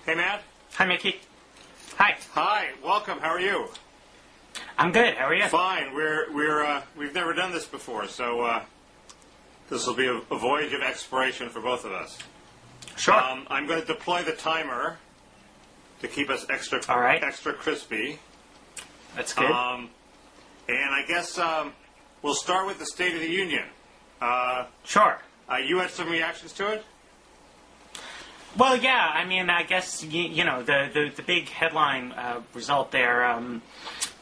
Hey, Matt. Hi, Mickey. Hi. Hi. Welcome. How are you? I'm good. How are you? Fine. We've never done this before, so this will be a voyage of exploration for both of us. Sure. I'm going to deploy the timer to keep us extra crispy. That's good. And I guess we'll start with the State of the Union. Sure. You had some reactions to it? Well, yeah. I mean, I guess the big headline result there,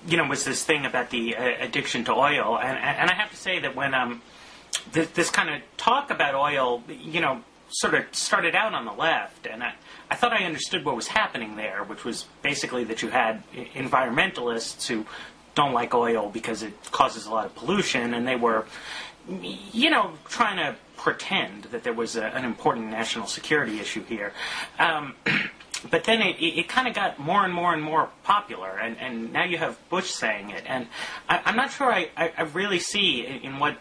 was this thing about the addiction to oil, and I have to say that when this kind of talk about oil, sort of started out on the left, and I thought I understood what was happening there, which was basically that you had environmentalists who don't like oil because it causes a lot of pollution, and they were, trying to pretend that there was an important national security issue here. But then it kind of got more and more and more popular, and now you have Bush saying it, and I'm not sure I really see in what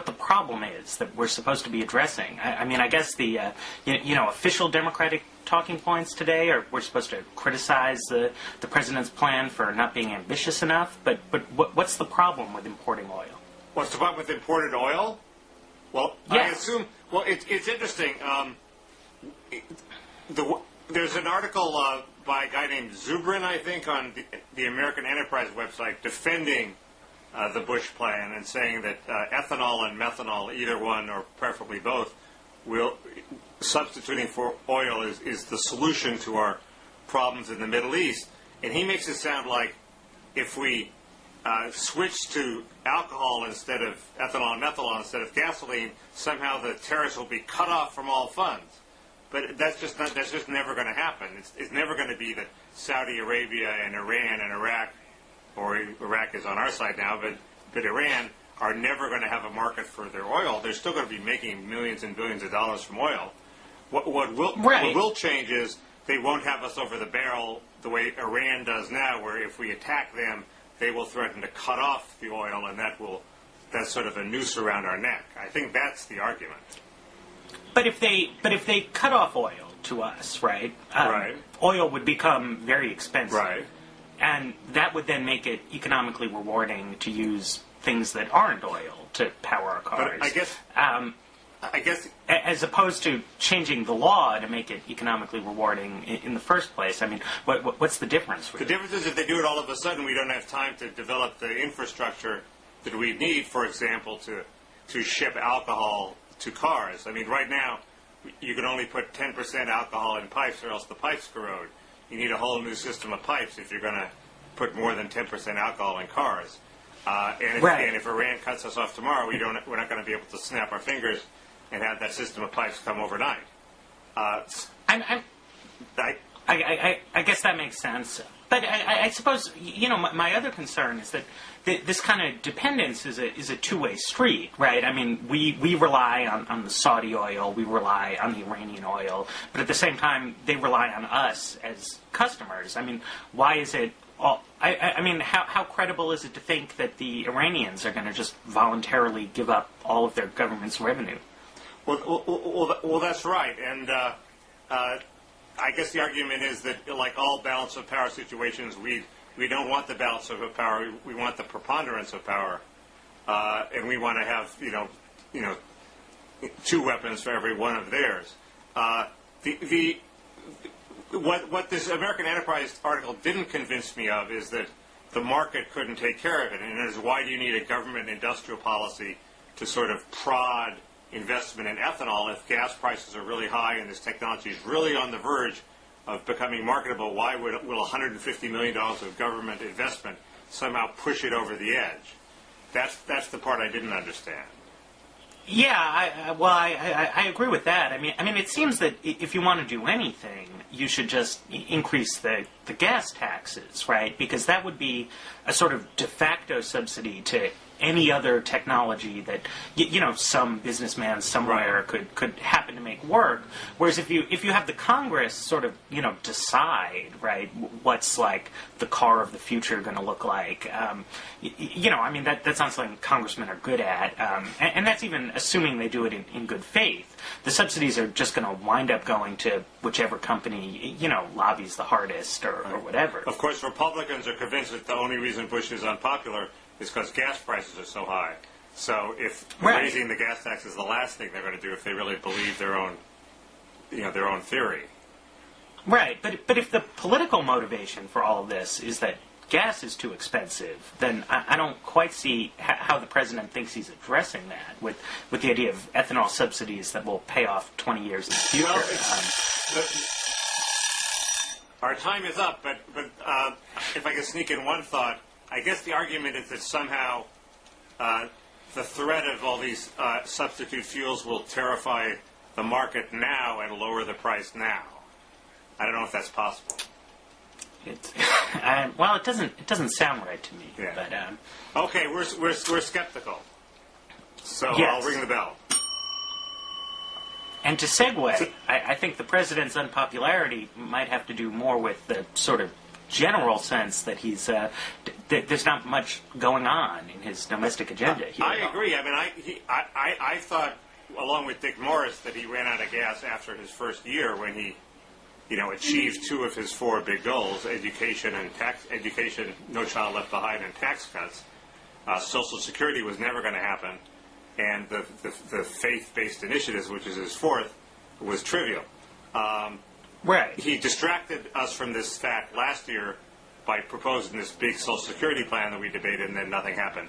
the problem is that we're supposed to be addressing. I mean, I guess the official Democratic talking points today are we're supposed to criticize the president's plan for not being ambitious enough, but what's the problem with importing oil? What's the problem with imported oil? Well, yeah. I assume. Well, it's interesting. There's an article by a guy named Zubrin, I think, on the American Enterprise website defending the Bush plan and saying that ethanol and methanol, either one or preferably both, substituting for oil is the solution to our problems in the Middle East. And he makes it sound like if we switch to alcohol instead of ethanol and methanol instead of gasoline, somehow the terrorists will be cut off from all funds. But that's just never going to happen. It's never going to be that Saudi Arabia and Iran and Iraq, or Iraq is on our side now, but Iran are never going to have a market for their oil. They're still going to be making millions and billions of dollars from oil. What will change is they won't have us over the barrel the way Iran does now, where if we attack them, they will threaten to cut off the oil, and that's sort of a noose around our neck. I think that's the argument. But if they cut off oil to us, right? Right. Oil would become very expensive. Right. And that would then make it economically rewarding to use things that aren't oil to power our cars. But I guess, as opposed to changing the law to make it economically rewarding in the first place. I mean, what's the difference? The difference is if they do it all of a sudden, we don't have time to develop the infrastructure that we need, for example, to ship alcohol to cars. I mean, right now, you can only put 10% alcohol in pipes or else the pipes corrode. You need a whole new system of pipes if you're going to put more than 10% alcohol in cars. And if Iran cuts us off tomorrow, we're not going to be able to snap our fingers and have that system of pipes come overnight. I guess that makes sense. But I suppose, my other concern is that this kind of dependence is a two-way street, right? I mean, we rely on the Saudi oil, we rely on the Iranian oil, but at the same time, they rely on us as customers. I mean, why is it I mean, how credible is it to think that the Iranians are going to just voluntarily give up all of their government's revenue? Well, that's right. And I guess the argument is that, like all balance of power situations, we don't want the balance of power. We want the preponderance of power, and we want to have two weapons for every one of theirs. What this American Enterprise article didn't convince me of is that the market couldn't take care of it, and it is why do you need a government industrial policy to sort of prod investment in ethanol if gas prices are really high and this technology is really on the verge of becoming marketable? Why will $150 million of government investment somehow push it over the edge? That's the part I didn't understand. Yeah, I agree with that. I mean, it seems that if you want to do anything, you should just increase the gas taxes, right? Because that would be a sort of de facto subsidy to any other technology that some businessman somewhere could happen to make work. Whereas if you have the Congress sort of decide right what's like the car of the future going to look like, I mean that's not something congressmen are good at, and that's even assuming they do it in good faith. The subsidies are just going to wind up going to whichever company lobbies the hardest or whatever. Of course, Republicans are convinced that the only reason Bush is unpopular is because gas prices are so high. So if raising the gas tax is the last thing they're going to do if they really believe their own theory. Right, but if the political motivation for all of this is that gas is too expensive, then I don't quite see how the president thinks he's addressing that with the idea of ethanol subsidies that will pay off 20 years in the future. Our time is up, but if I could sneak in one thought, I guess the argument is that somehow the threat of all these substitute fuels will terrify the market now and lower the price now. I don't know if that's possible. Well, it doesn't sound right to me. Yeah. But okay, we're skeptical. So yes. I'll ring the bell. And to segue, I think the president's unpopularity might have to do more with the sort of general sense that he's there's not much going on in his domestic agenda here. I agree. I mean, I thought, along with Dick Morris, that he ran out of gas after his first year when he, achieved 2 of his 4 big goals: education, no child left behind, and tax cuts. Social Security was never going to happen, and the faith-based initiatives, which is his 4th, was trivial. Right. He distracted us from this fact last year by proposing this big Social Security plan that we debated, and then nothing happened.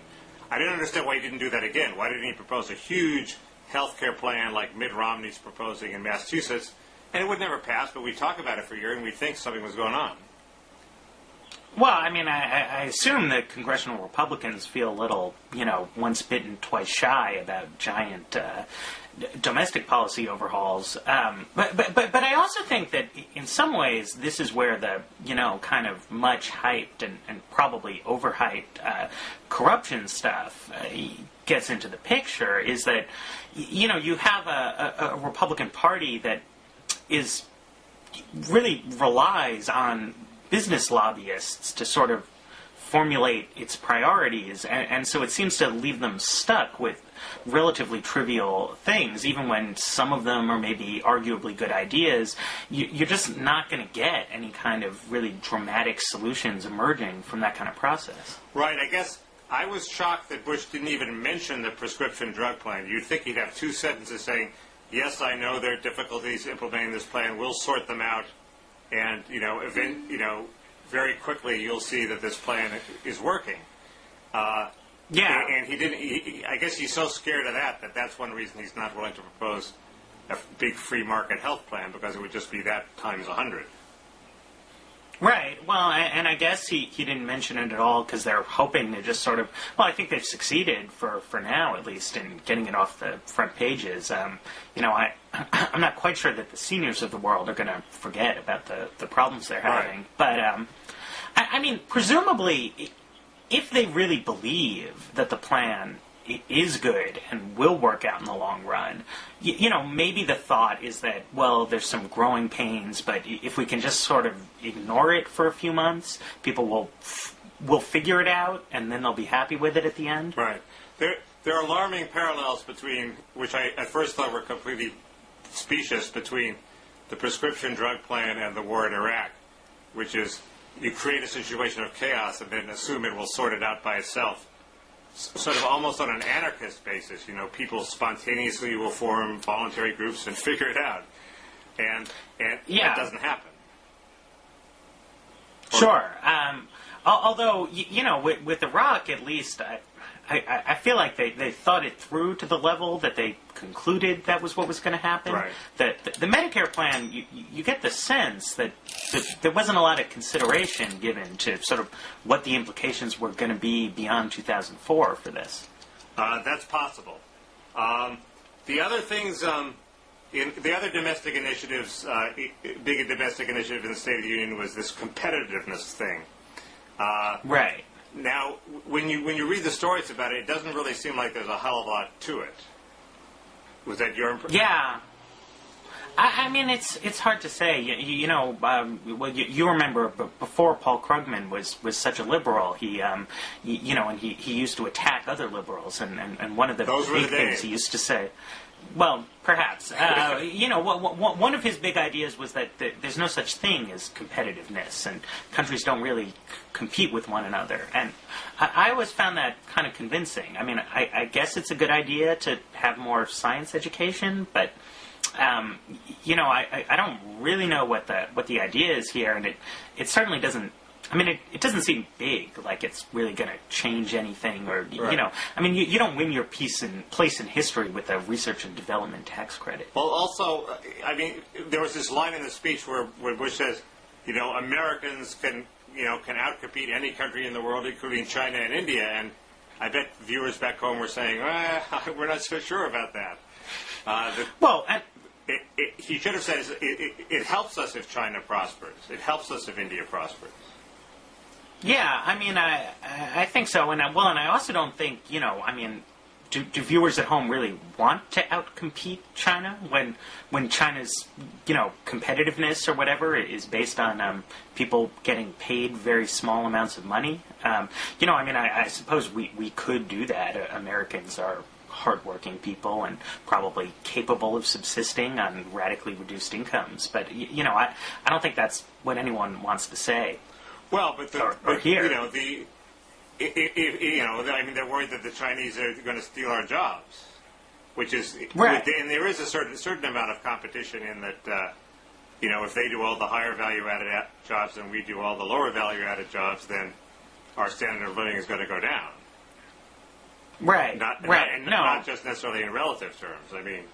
I didn't understand why he didn't do that again. Why didn't he propose a huge health care plan like Mitt Romney's proposing in Massachusetts? And it would never pass, but we talk about it for a year, and we think something was going on. Well, I mean, I assume that congressional Republicans feel a little, once bitten, twice shy about giant domestic policy overhauls. But I also think that in some ways this is where the, kind of much hyped and probably overhyped corruption stuff gets into the picture, is that, you have a Republican Party that really relies on business lobbyists to sort of formulate its priorities, and so it seems to leave them stuck with relatively trivial things, even when some of them are maybe arguably good ideas. You're just not going to get any kind of really dramatic solutions emerging from that kind of process. Right. I guess I was shocked that Bush didn't even mention the prescription drug plan. You'd think he'd have 2 sentences saying, yes, I know there are difficulties implementing this plan. We'll sort them out. And, very quickly you'll see that this plan is working. Yeah. And he didn't. I guess he's so scared of that's one reason he's not willing to propose a big free market health plan, because it would just be that times 100. Right. Well, and I guess he didn't mention it at all because they're hoping to just sort of, I think they've succeeded for now, at least, in getting it off the front pages. I'm not quite sure that the seniors of the world are going to forget about the problems they're having. Right. But, I mean, presumably, if they really believe that the plan is good and will work out in the long run, maybe the thought is that, well, there's some growing pains, but if we can just sort of ignore it for a few months, people will figure it out, and then they'll be happy with it at the end. Right. There are alarming parallels between, which I at first thought were completely specious, between the prescription drug plan and the war in Iraq, which is you create a situation of chaos and then assume it will sort it out by itself. Sort of almost on an anarchist basis, people spontaneously will form voluntary groups and figure it out, and that doesn't happen. Sure. Although with Iraq, at least, I feel like they thought it through to the level that they concluded that was what was going to happen. Right. The Medicare plan, you get the sense that there wasn't a lot of consideration given to sort of what the implications were going to be beyond 2004 for this. That's possible. The other things, in the other domestic initiatives, big domestic initiative in the State of the Union was this competitiveness thing. Right. Now, when you read the stories about it, it doesn't really seem like there's a hell of a lot to it. Was that your impression? Yeah. I mean, it's hard to say. You remember before Paul Krugman was such a liberal, he and he used to attack other liberals, and one of the big things he used to say. Well, perhaps. One of his big ideas was that there's no such thing as competitiveness, and countries don't really compete with one another. And I always found that kind of convincing. I mean, I guess it's a good idea to have more science education, but I don't really know what the idea is here, and it certainly doesn't. I mean, it doesn't seem big, like it's really going to change anything, or right. I mean, you don't win your place in history with a research and development tax credit. Well, also, I mean, there was this line in the speech where Bush says, Americans can outcompete any country in the world, including China and India, and I bet viewers back home were saying, we're not so sure about that. He should have said, it helps us if China prospers. It helps us if India prospers. Yeah, I mean, I think so, and I also don't think, do viewers at home really want to outcompete China when China's, competitiveness or whatever is based on people getting paid very small amounts of money? I suppose we could do that. Americans are hardworking people and probably capable of subsisting on radically reduced incomes, but I don't think that's what anyone wants to say. Well, but here. I mean, they're worried that the Chinese are going to steal our jobs, which is right. And there is a certain amount of competition in that. If they do all the higher value-added jobs and we do all the lower value-added jobs, then our standard of living is going to go down. Right. Not just necessarily in relative terms. I mean,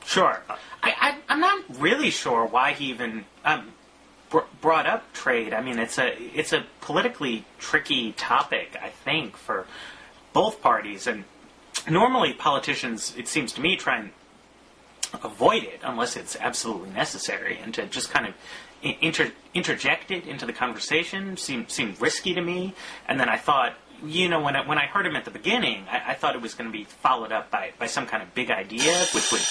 sure. I'm not really sure why he even brought up trade. I mean, it's a politically tricky topic, I think, for both parties. And normally politicians, it seems to me, try and avoid it unless it's absolutely necessary, and to just kind of interject it into the conversation seemed risky to me. And then I thought, when I heard him at the beginning, I thought it was going to be followed up by some kind of big idea which would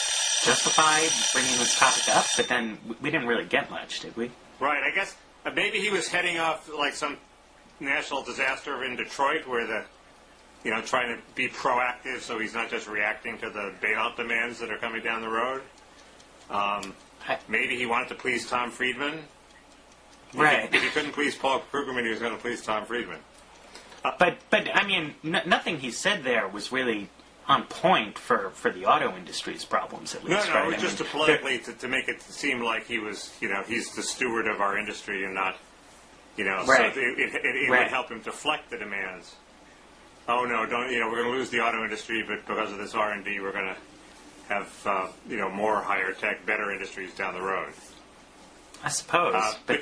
justify bringing this topic up, but then we didn't really get much, did we? Right. I guess maybe he was heading off like some national disaster in Detroit, where trying to be proactive, so he's not just reacting to the bailout demands that are coming down the road. Maybe he wanted to please Tom Friedman. Right. If he couldn't please Paul Krugman, he was going to please Tom Friedman. But I mean, nothing he said there was really on point for the auto industry's problems, at least. No, right? it was just politically to make it seem like he was, he's the steward of our industry and not, right. So it right. would help him deflect the demands. Oh no, don't, we're going to lose the auto industry, but because of this R&D, we're going to have, more higher tech, better industries down the road. I suppose, but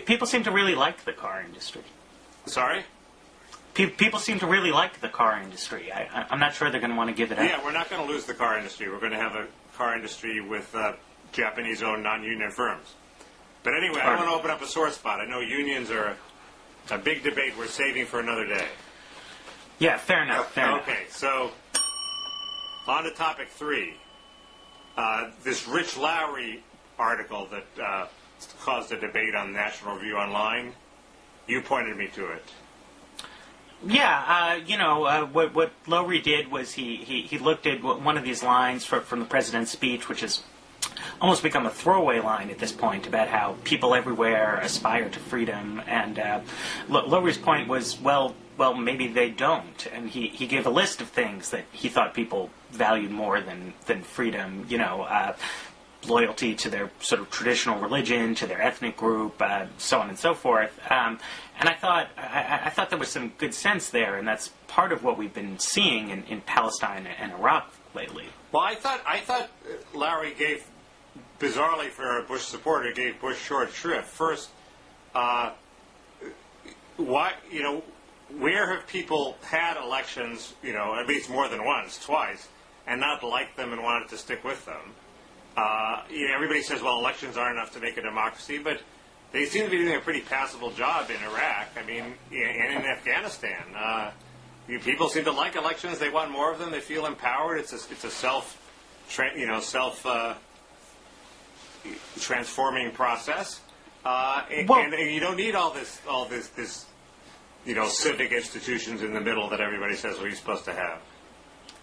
people seem to really like the car industry. Sorry? People seem to really like the car industry. I'm not sure they're going to want to give it up. Yeah, we're not going to lose the car industry. We're going to have a car industry with Japanese-owned non-union firms. But anyway, I want to open up a sore spot. I know unions are a big debate we're saving for another day. Yeah, fair enough. Okay, so on to topic 3. This Rich Lowry article that caused a debate on National Review Online, you pointed me to it. Yeah, what Lowry did was he looked at one of these lines from the president's speech, which has almost become a throwaway line at this point, about how people everywhere aspire to freedom. And Lowry's point was, well, maybe they don't. And he gave a list of things that he thought people valued more than freedom, loyalty to their sort of traditional religion, to their ethnic group, so on and so forth. And I thought there was some good sense there, and that's part of what we've been seeing in Palestine and Iraq lately. Well, I thought Lowry gave, bizarrely for a Bush supporter, gave Bush short shrift. First, where have people had elections, at least more than once, twice, and not liked them and wanted to stick with them? Everybody says, well, elections aren't enough to make a democracy, but they seem to be doing a pretty passable job in Iraq. I mean, and in Afghanistan. People seem to like elections. They want more of them. They feel empowered. It's a transforming process. And you don't need all this civic institutions in the middle that everybody says we're supposed to have.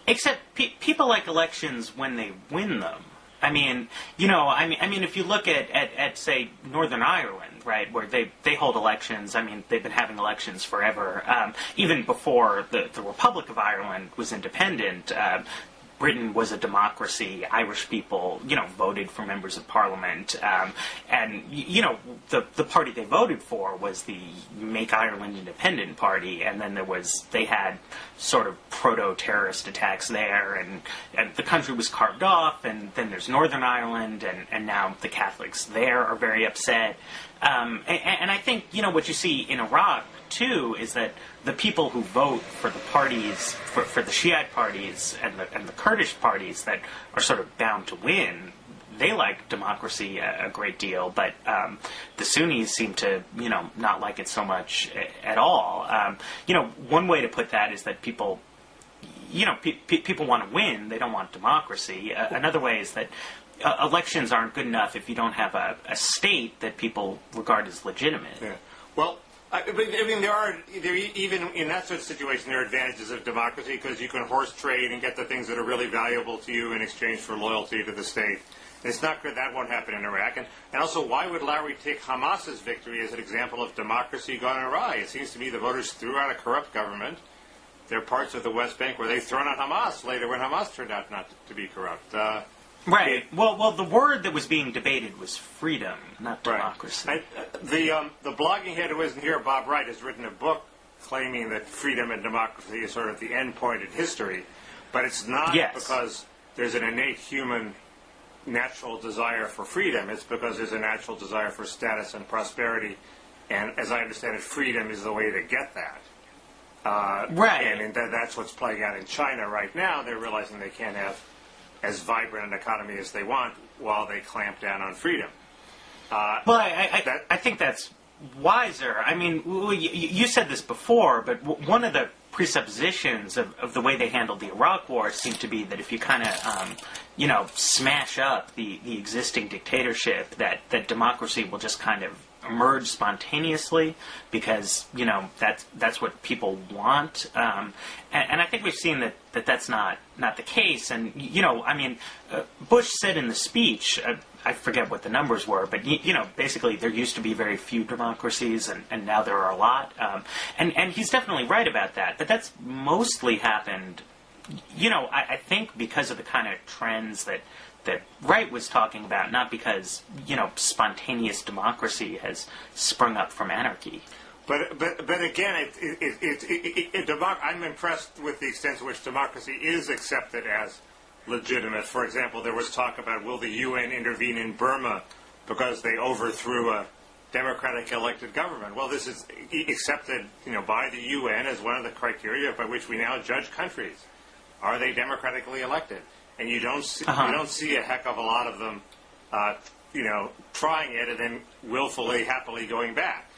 Except people like elections when they win them. I mean, if you look at say Northern Ireland, right, where they hold elections. I mean, they've been having elections forever. Even before the Republic of Ireland was independent, Britain was a democracy. Irish people, voted for members of parliament, and the party they voted for was the Make Ireland Independent Party, and then they had sort of proto-terrorist attacks there, and the country was carved off, and then there's Northern Ireland, and now the Catholics there are very upset, and I think what you see in Iraq too is that the people who vote for the parties, for the Shiite parties and the Kurdish parties that are sort of bound to win, they like democracy a great deal, but the Sunnis seem to not like it so much at all. One way to put that is that people people want to win, they don't want democracy. Another way is that elections aren't good enough if you don't have a state that people regard as legitimate. Yeah. Well, even in that sort of situation, there are advantages of democracy because you can horse trade and get the things that are really valuable to you in exchange for loyalty to the state. And it's not good that won't happen in Iraq. And also, why would Lowry take Hamas's victory as an example of democracy gone awry? It seems to me the voters threw out a corrupt government. There are parts of the West Bank where they've thrown out Hamas later when Hamas turned out not to be corrupt. Right. Well, the word that was being debated was freedom, not democracy. Right. The blogging head who isn't here, Bob Wright, has written a book claiming that freedom and democracy is sort of the end point in history, but it's not because there's an innate human natural desire for freedom. It's because there's a natural desire for status and prosperity, and as I understand it, freedom is the way to get that. Right. And that's what's playing out in China right now. They're realizing they can't have as vibrant an economy as they want while they clamp down on freedom. Well, I think that's wiser. I mean, you said this before, but one of the presuppositions of the way they handled the Iraq War seemed to be that if you kind of, smash up the existing dictatorship, that democracy will just kind of emerge spontaneously because that's what people want, and I think we've seen that's not the case. And Bush said in the speech, I forget what the numbers were, but basically there used to be very few democracies, and now there are a lot, and he's definitely right about that. But that's mostly happened, I think because of the kind of trends that Wright was talking about, not because spontaneous democracy has sprung up from anarchy. But again, I'm impressed with the extent to which democracy is accepted as legitimate. For example, there was talk about will the UN intervene in Burma because they overthrew a democratic elected government. Well, this is accepted, by the UN as one of the criteria by which we now judge countries. Are they democratically elected? And you don't see a heck of a lot of them, trying it and then willfully, happily going back.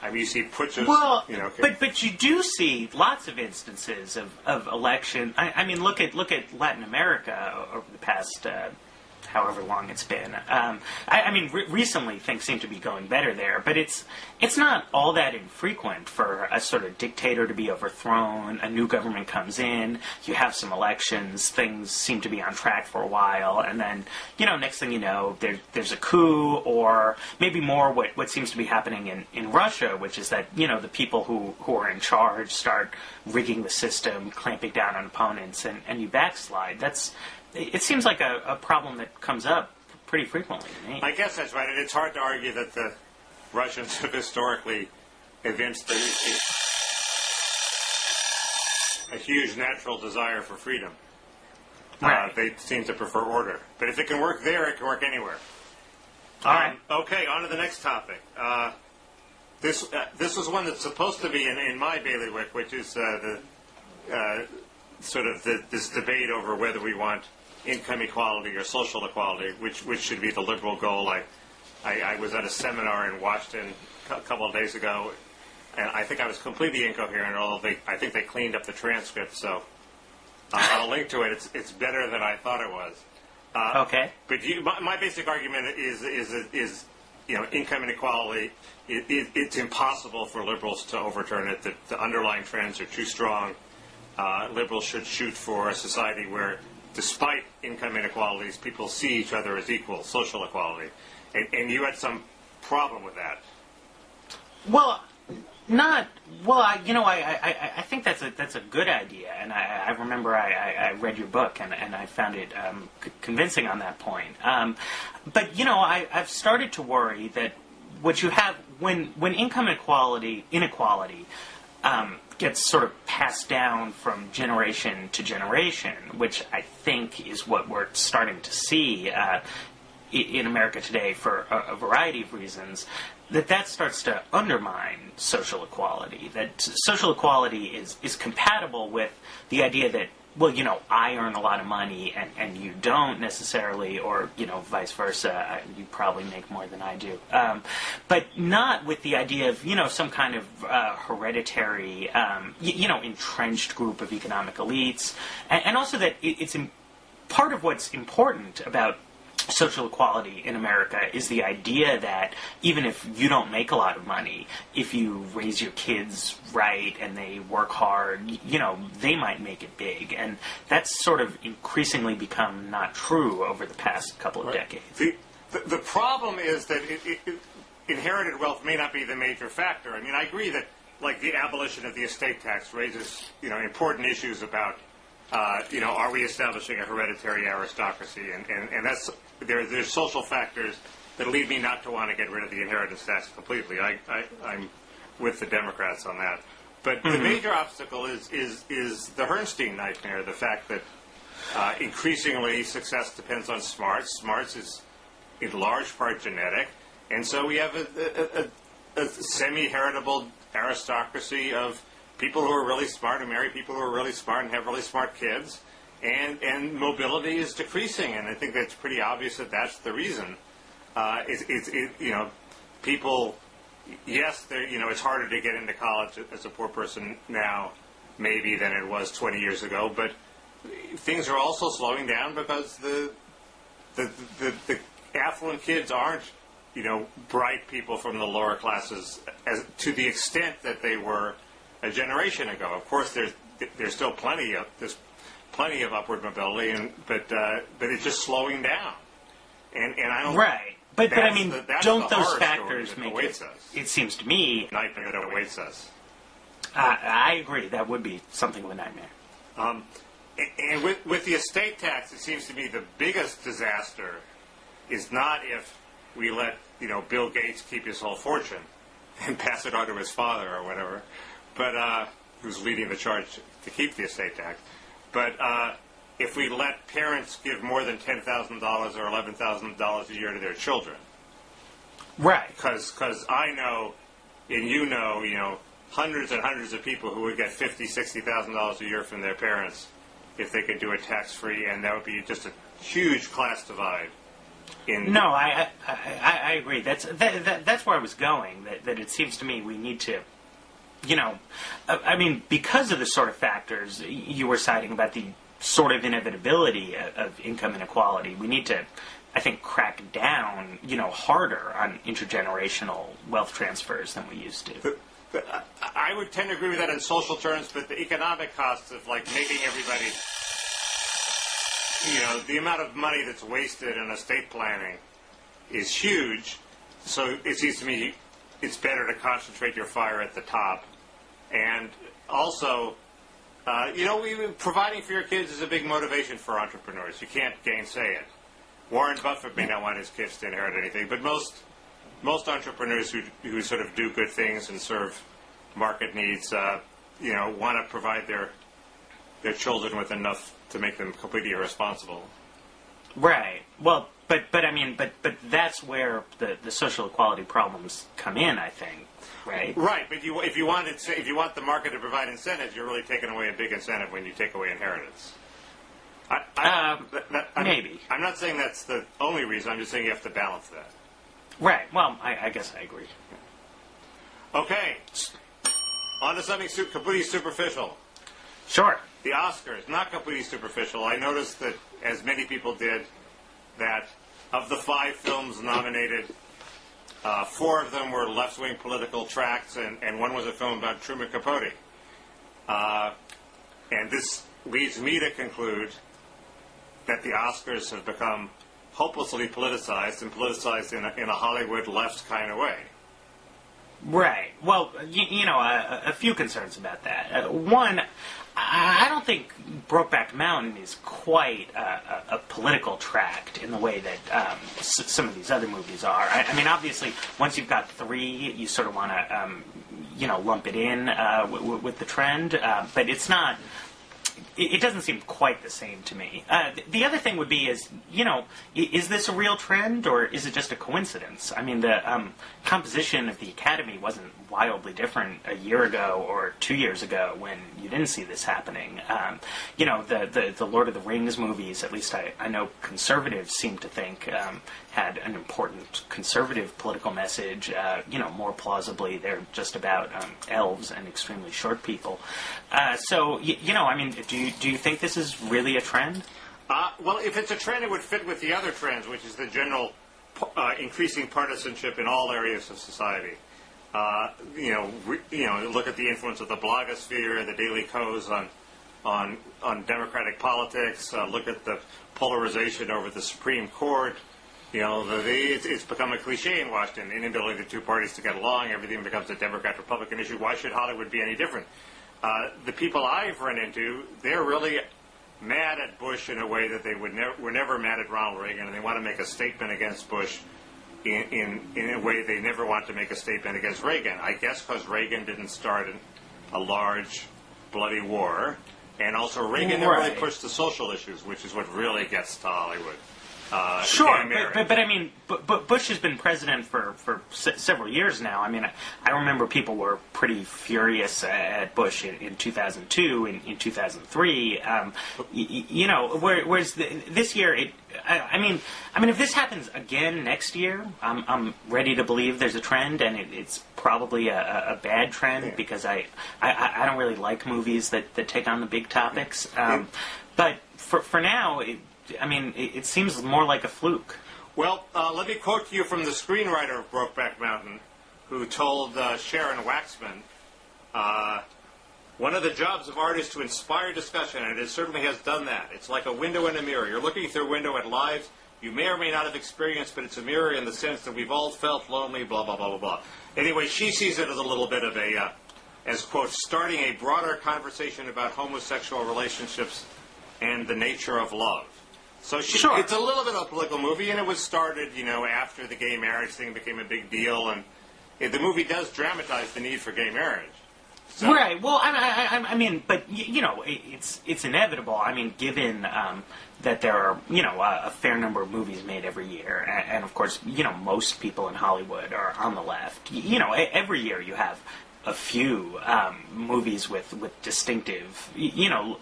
I mean, you see putschs. Well, but you do see lots of instances of election. I mean, look at Latin America over the past however long it's been. Recently things seem to be going better there, but it's not all that infrequent for a sort of dictator to be overthrown, a new government comes in, you have some elections, things seem to be on track for a while, and then, next thing you know, there's a coup, or maybe more what seems to be happening in Russia, which is that, the people who are in charge start rigging the system, clamping down on opponents, and you backslide. It seems like a problem that comes up pretty frequently to me. I guess that's right, and it's hard to argue that the Russians have historically evinced a huge natural desire for freedom. Right. They seem to prefer order. But if it can work there, it can work anywhere. All right. Okay, on to the next topic. This was one that's supposed to be in my bailiwick, which is this debate over whether we want income equality or social equality, which should be the liberal goal. I I was at a seminar in Washington a couple of days ago, and I think I was completely incoherent, although I think they cleaned up the transcript, so I'll link to it. It's better than I thought it was. Okay. But my basic argument is income inequality. It's impossible for liberals to overturn it. The underlying trends are too strong. Liberals should shoot for a society where, despite income inequalities, people see each other as equal, social equality. And you had some problem with that. Well, not well. I think that's a good idea, and I remember I read your book and I found it convincing on that point. But I've started to worry that what you have when income inequality gets sort of passed down from generation to generation, which I think is what we're starting to see in America today for a variety of reasons, that starts to undermine social equality. That social equality is compatible with the idea that, well, I earn a lot of money and you don't necessarily, or, vice versa. You probably make more than I do. But not with the idea of, some kind of hereditary, entrenched group of economic elites. And also that it's part of what's important about social equality in America is the idea that even if you don't make a lot of money, if you raise your kids right and they work hard, they might make it big. And that's sort of increasingly become not true over the past couple of decades. The problem is that inherited wealth may not be the major factor. I mean, I agree that, like, the abolition of the estate tax raises, important issues about are we establishing a hereditary aristocracy? And that's there's social factors that lead me not to want to get rid of the inheritance tax completely. I'm with the Democrats on that. But the major obstacle is the Herrnstein nightmare, the fact that increasingly success depends on smarts. Smarts is in large part genetic. And so we have a semi-heritable aristocracy of people who are really smart, who marry people who are really smart and have really smart kids, and mobility is decreasing, and I think that's pretty obvious that that's the reason. People, yes, it's harder to get into college as a poor person now, maybe, than it was 20 years ago, but things are also slowing down because the affluent kids aren't, bright people from the lower classes to the extent that they were a generation ago. Of course, there's still plenty of upward mobility, but it's just slowing down. And I don't. Right, but I mean, don't those factors make it? It seems to me nightmare that awaits us. I agree. That would be something of a nightmare. And with the estate tax, it seems to me the biggest disaster is not if we let Bill Gates keep his whole fortune and pass it on to his father or whatever, but who's leading the charge to keep the estate tax. But if we let parents give more than $10,000 or $11,000 a year to their children, right? Because I know, and hundreds and hundreds of people who would get $50,000, $60,000 a year from their parents if they could do it tax-free, and that would be just a huge class divide. No, I agree. That's where I was going. That it seems to me we need to, I mean, because of the sort of factors you were citing about the sort of inevitability of income inequality, we need to, I think, crack down, harder on intergenerational wealth transfers than we used to. I would tend to agree with that in social terms, but the economic costs of making everybody, the amount of money that's wasted in estate planning is huge. So it seems to me it's better to concentrate your fire at the top. And also, providing for your kids is a big motivation for entrepreneurs. You can't gainsay it. Warren Buffett may not want his kids to inherit anything, but most entrepreneurs who sort of do good things and serve market needs, want to provide their children with enough to make them completely irresponsible. Right. Well, but that's where the social equality problems come in, I think. Right. Right. But if you want the market to provide incentives, you're really taking away a big incentive when you take away inheritance. Maybe. I'm not saying that's the only reason. I'm just saying you have to balance that. Right. Well, I guess I agree. Okay. On to something completely superficial. Sure. The Oscars, not completely superficial. I noticed that, as many people did, that of the 5 films nominated, 4 of them were left-wing political tracts, and one was a film about Truman Capote. And this leads me to conclude that the Oscars have become hopelessly politicized, and politicized in a Hollywood left kind of way. Right. Well, a few concerns about that. One, I don't think Brokeback Mountain is quite a political tract in the way that some of these other movies are. I mean, obviously, once you've got 3, you sort of want to, lump it in with the trend, but it's not. It doesn't seem quite the same to me. The other thing would be is this a real trend or is it just a coincidence? I mean, the composition of the Academy wasn't wildly different a year ago or 2 years ago when you didn't see this happening. The Lord of the Rings movies, at least I know conservatives seem to think, had an important conservative political message. More plausibly, they're just about elves and extremely short people. Do you think this is really a trend? Well, if it's a trend, it would fit with the other trends, which is the general increasing partisanship in all areas of society. Look at the influence of the blogosphere, the Daily Kos on democratic politics. Look at the polarization over the Supreme Court. It's become a cliche in Washington. Inability of the 2 parties to get along. Everything becomes a Democrat-Republican issue. Why should Hollywood be any different? The people I've run into, they're really mad at Bush in a way that they were never mad at Ronald Reagan, and they want to make a statement against Bush in a way they never want to make a statement against Reagan. I guess because Reagan didn't start a large, bloody war, and also Reagan never really pushed the social issues, which is what really gets to Hollywood. Sure, but I mean, but Bush has been president for several years now. I mean, I remember people were pretty furious at Bush in 2002, in 2003. Whereas this year, I mean, if this happens again next year, I'm ready to believe there's a trend, and it's probably a bad trend because I don't really like movies that take on the big topics. But for now. It seems more like a fluke. Well, let me quote to you from the screenwriter of Brokeback Mountain, who told Sharon Waxman, one of the jobs of art is to inspire discussion, and it certainly has done that. It's like a window and a mirror. You're looking through a window at lives you may or may not have experienced, but it's a mirror in the sense that we've all felt lonely, blah, blah, blah, blah, blah. Anyway, she sees it as a little bit of as, quote, starting a broader conversation about homosexual relationships and the nature of love. So Sure. It's a little bit of a political movie, and it was started, after the gay marriage thing became a big deal, and the movie does dramatize the need for gay marriage. So. Right. Well, but it's inevitable. I mean, given that there are a fair number of movies made every year, and of course most people in Hollywood are on the left. Every year you have a few movies with distinctive,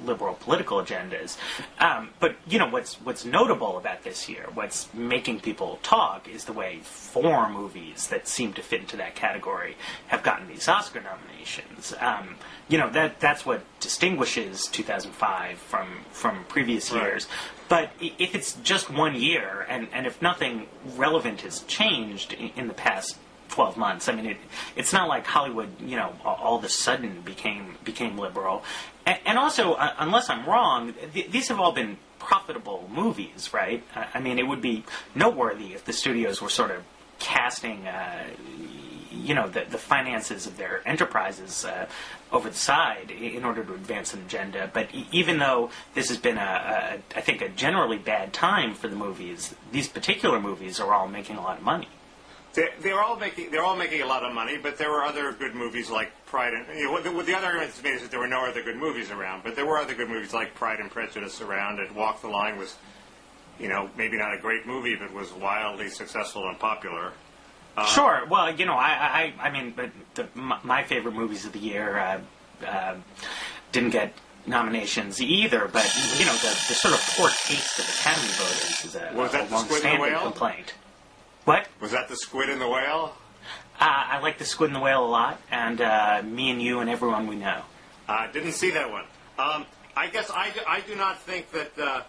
liberal political agendas. But what's notable about this year, what's making people talk, is the way 4 movies that seem to fit into that category have gotten these Oscar nominations. That's what distinguishes 2005 from previous years. But if it's just 1 year, and if nothing relevant has changed in the past 12 months. I mean, it's not like Hollywood, all of a sudden became liberal. And also, unless I'm wrong, these have all been profitable movies, right? I mean, it would be noteworthy if the studios were sort of casting, the finances of their enterprises over the side in order to advance an agenda. But even though this has been I think a generally bad time for the movies, these particular movies are all making a lot of money. They're all making a lot of money, but there were other good movies like Pride and the other argument is made is that there were no other good movies around, but there were other good movies like Pride and Prejudice around, and Walk the Line was, maybe not a great movie, but was wildly successful and popular. Sure. Well, but my favorite movies of the year didn't get nominations either, but the sort of poor taste of Academy voters is a long-standing complaint. What? Was that the squid and the whale? I like the Squid and the Whale a lot, and Me and You and Everyone We Know. Didn't see that one. I guess I do not think that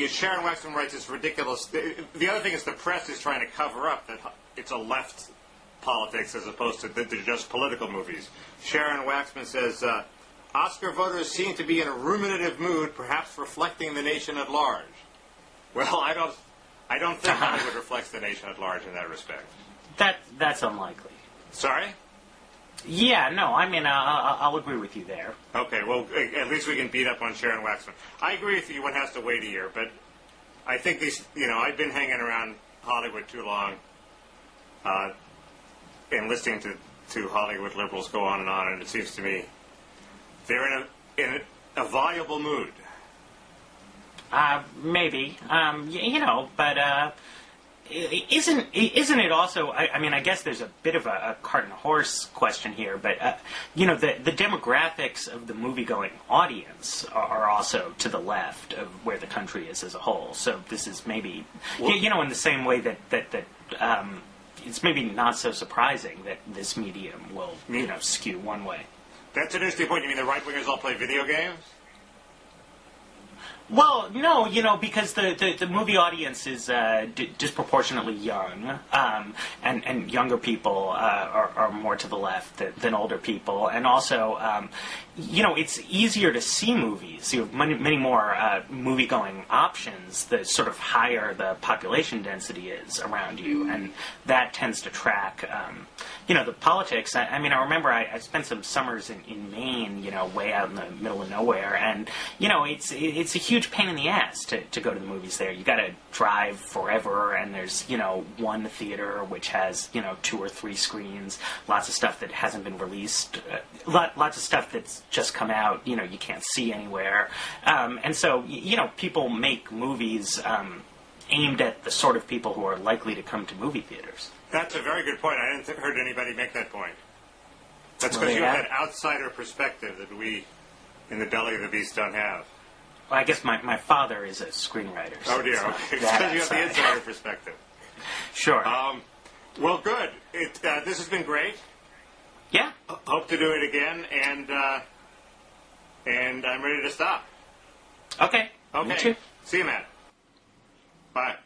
Sharon Waxman writes this ridiculous. The other thing is the press is trying to cover up that it's a left politics as opposed to just political movies. Sharon Waxman says, Oscar voters seem to be in a ruminative mood, perhaps reflecting the nation at large. Well, I don't think Hollywood reflects the nation at large in that respect. That's unlikely. Sorry? Yeah, no, I mean, I'll agree with you there. Okay, well, at least we can beat up on Sharon Waxman. I agree with you, one has to wait a year, but I think these, I've been hanging around Hollywood too long and listening to Hollywood liberals go on, and it seems to me they're in a voluble mood. Maybe, but isn't it also? I mean, I guess there's a bit of a cart and horse question here, but the demographics of the movie-going audience are also to the left of where the country is as a whole. So this is maybe, in the same way that it's maybe not so surprising that this medium will, skew one way. That's an interesting point. You mean the right-wingers all play video games? Well, no, because the movie audience is disproportionately young, and younger people are more to the left than older people, and also, it's easier to see movies. You have many more movie-going options the sort of higher the population density is around you, and that tends to track, the politics. I remember I spent some summers in Maine, way out in the middle of nowhere, and, it's a huge pain in the ass to go to the movies there. You got to drive forever, and there's one theater which has 2 or 3 screens, lots of stuff that hasn't been released, lots of stuff that's just come out, you can't see anywhere, and so people make movies aimed at the sort of people who are likely to come to movie theaters. That's a very good point. I hadn't heard anybody make that point. That's because you have that outsider perspective that we in the belly of the beast don't have. Well, I guess my father is a screenwriter. So oh, dear. Okay. So you have the insider perspective. Sure. Well, good. This has been great. Yeah. Hope to do it again, and I'm ready to stop. Okay. Okay. Me too. See you, Matt. Bye.